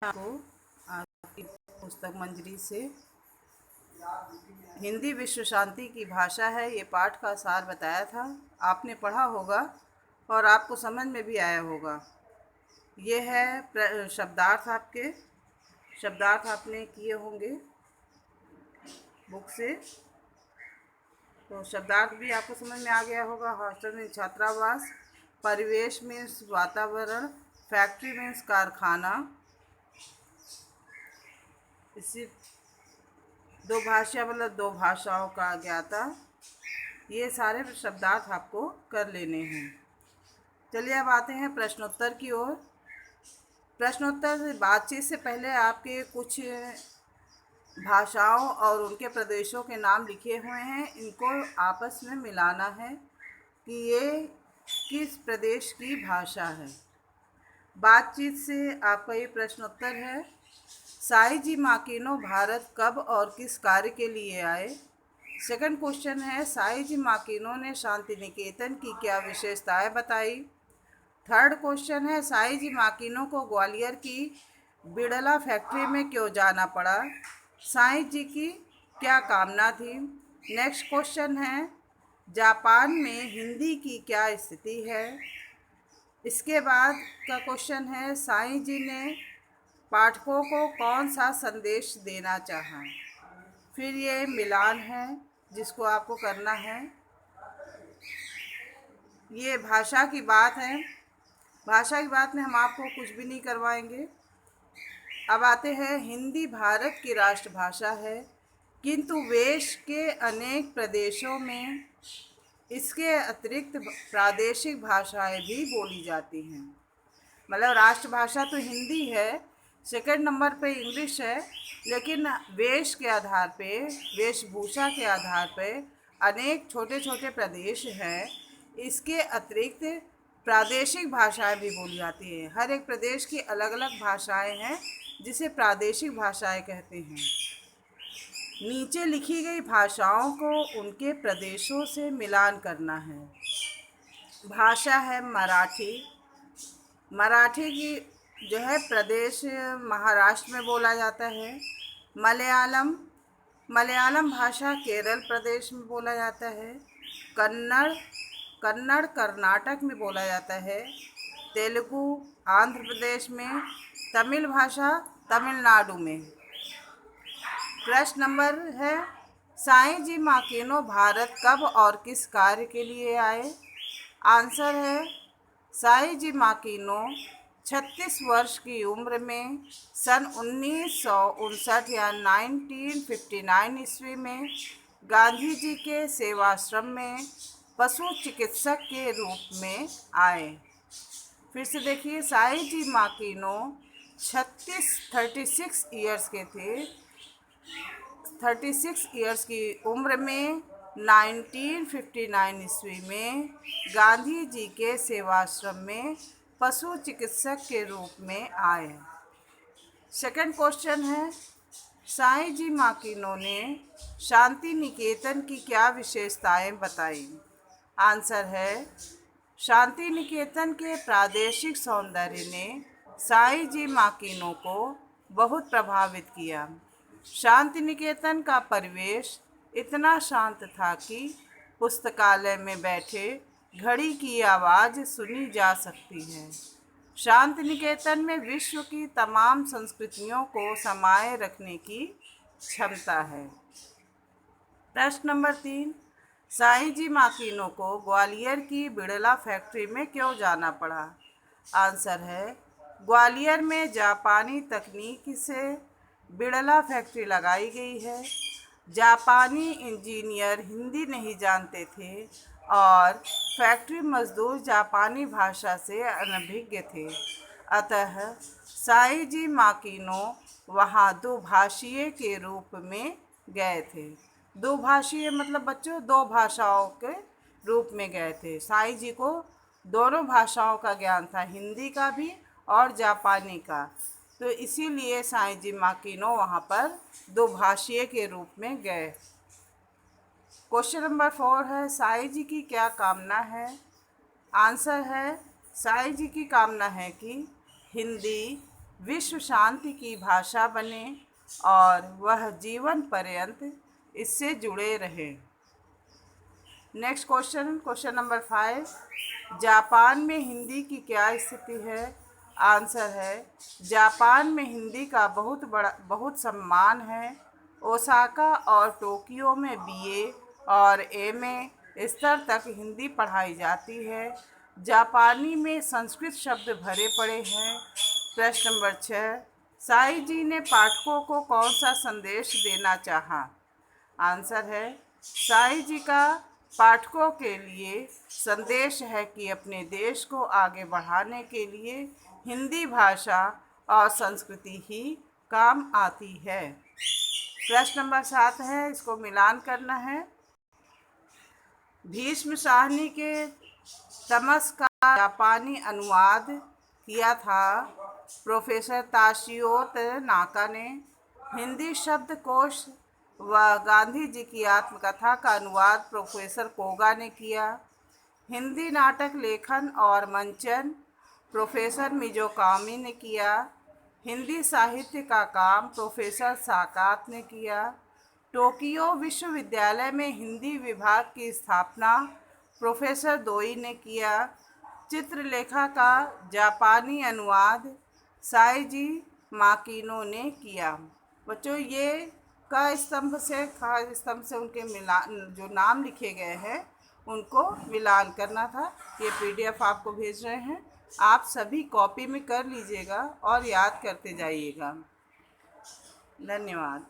आपको आपकी पुस्तक मंजरी से हिंदी विश्व शांति की भाषा है, ये पाठ का सार बताया था। आपने पढ़ा होगा और आपको समझ में भी आया होगा। ये है शब्दार्थ। आपके शब्दार्थ आपने किए होंगे बुक से, तो शब्दार्थ भी आपको समझ में आ गया होगा। हॉस्टल मीन्स छात्रावास, परिवेश मीन्स वातावरण, फैक्ट्री मीन्स कारखाना। इसी दो भाषा मतलब दो भाषाओं का ज्ञाता। ये सारे शब्दार्थ आपको कर लेने हैं। चलिए अब आते हैं प्रश्नोत्तर की ओर। प्रश्नोत्तर बातचीत से पहले आपके कुछ भाषाओं और उनके प्रदेशों के नाम लिखे हुए हैं, इनको आपस में मिलाना है कि ये किस प्रदेश की भाषा है। बातचीत से आपका ये प्रश्नोत्तर है। साईजी माकिनो भारत कब और किस कार्य के लिए आए। सेकंड क्वेश्चन है, साईजी माकिनो ने शांति निकेतन की क्या विशेषताएं बताई। थर्ड क्वेश्चन है, साईजी माकिनो को ग्वालियर की बिड़ला फैक्ट्री में क्यों जाना पड़ा। साईं जी की क्या कामना थी। नेक्स्ट क्वेश्चन है, जापान में हिंदी की क्या स्थिति है। इसके बाद का क्वेश्चन है, साईं जी ने पाठकों को कौन सा संदेश देना चाहा। फिर ये मिलान है जिसको आपको करना है। ये भाषा की बात है। भाषा की बात में हम आपको कुछ भी नहीं करवाएंगे। अब आते हैं, हिंदी भारत की राष्ट्रभाषा है, किंतु देश के अनेक प्रदेशों में इसके अतिरिक्त प्रादेशिक भाषाएं भी बोली जाती हैं। मतलब राष्ट्रभाषा तो हिंदी है, सेकंड नंबर पे इंग्लिश है, लेकिन वेश के आधार पे, वेशभूषा के आधार पे अनेक छोटे छोटे प्रदेश हैं। इसके अतिरिक्त प्रादेशिक भाषाएं भी बोली जाती हैं। हर एक प्रदेश की अलग अलग भाषाएं हैं जिसे प्रादेशिक भाषाएं कहते हैं। नीचे लिखी गई भाषाओं को उनके प्रदेशों से मिलान करना है। भाषा है मराठी। मराठी की जो है प्रदेश महाराष्ट्र में बोला जाता है। मलयालम, मलयालम भाषा केरल प्रदेश में बोला जाता है। कन्नड़, कन्नड़ कर्नाटक में बोला जाता है। तेलुगु आंध्र प्रदेश में। तमिल भाषा तमिलनाडु में। प्रश्न नंबर है, साईं जी माकिनो भारत कब और किस कार्य के लिए आए। आंसर है, साईं जी माकिनो 36 वर्ष की उम्र में सन 1959 या 1959 ईस्वी में गांधी जी के सेवाश्रम में पशु चिकित्सक के रूप में आए। फिर से देखिए, साईं जी माकिनो 36 ईयर्स के थे। 36 ईयर्स की उम्र में 1959 ईस्वी में गांधी जी के सेवाश्रम में पशु चिकित्सक के रूप में आए। सेकंड क्वेश्चन है, साईं जी माकिनो ने शांति निकेतन की क्या विशेषताएं बताई। आंसर है, शांति निकेतन के प्रादेशिक सौंदर्य ने साईं जी माकिनो को बहुत प्रभावित किया। शांति निकेतन का परिवेश इतना शांत था कि पुस्तकालय में बैठे घड़ी की आवाज़ सुनी जा सकती है। शांति निकेतन में विश्व की तमाम संस्कृतियों को समाये रखने की क्षमता है। प्रश्न नंबर 3, साईं जी माकिनो को ग्वालियर की बिड़ला फैक्ट्री में क्यों जाना पड़ा। आंसर है, ग्वालियर में जापानी तकनीक से बिड़ला फैक्ट्री लगाई गई है। जापानी इंजीनियर हिंदी नहीं जानते थे और फैक्ट्री मजदूर जापानी भाषा से अनभिज्ञ थे। अतः साईं जी माकिनो वहाँ दुभाषीय के रूप में गए थे। दुभाषीय मतलब बच्चों दो भाषाओं के रूप में गए थे। साईं जी को दोनों भाषाओं का ज्ञान था, हिंदी का भी और जापानी का, तो इसीलिए साईं जी माकिनो वहाँ पर दुभाषीय के रूप में गए। क्वेश्चन नंबर 4 है, साईं जी की क्या कामना है। आंसर है, साईं जी की कामना है कि हिंदी, विश्व शांति की भाषा बने और वह जीवन पर्यंत इससे जुड़े रहें। Next question, question number 5, Japan में हिंदी की क्या स्थिति है? आंसर है, जापान में हिंदी का बहुत सम्मान है। ओसाका और टोक्यो में बीए और एमए स्तर तक हिंदी पढ़ाई जाती है। जापानी में संस्कृत शब्द भरे पड़े हैं। प्रश्न नंबर 6, साई जी ने पाठकों को कौन सा संदेश देना चाहा? आंसर है, साई जी का पाठकों के लिए संदेश है कि अपने देश को आगे बढ़ाने के लिए हिंदी भाषा और संस्कृति ही काम आती है। प्रश्न नंबर 7 है, इसको मिलान करना है। भीष्म साहनी के तमस का जापानी अनुवाद किया था प्रोफेसर ताशियो तनाका ने। हिंदी शब्दकोश व गांधी जी की आत्मकथा का अनुवाद प्रोफेसर कोगा ने किया। हिंदी नाटक लेखन और मंचन प्रोफेसर मिजोकामी ने किया। हिंदी साहित्य का काम प्रोफेसर साकात ने किया। टोक्यो विश्वविद्यालय में हिंदी विभाग की स्थापना प्रोफेसर दोई ने किया। चित्रलेखा का जापानी अनुवाद साईजी माकिनो ने किया। बच्चों, ये का स्तंभ से खा स्तंभ से उनके मिलान जो नाम लिखे गए हैं उनको मिलान करना था। ये पीडीएफ आपको भेज रहे हैं, आप सभी कॉपी में कर लीजिएगा और याद करते जाइएगा। धन्यवाद।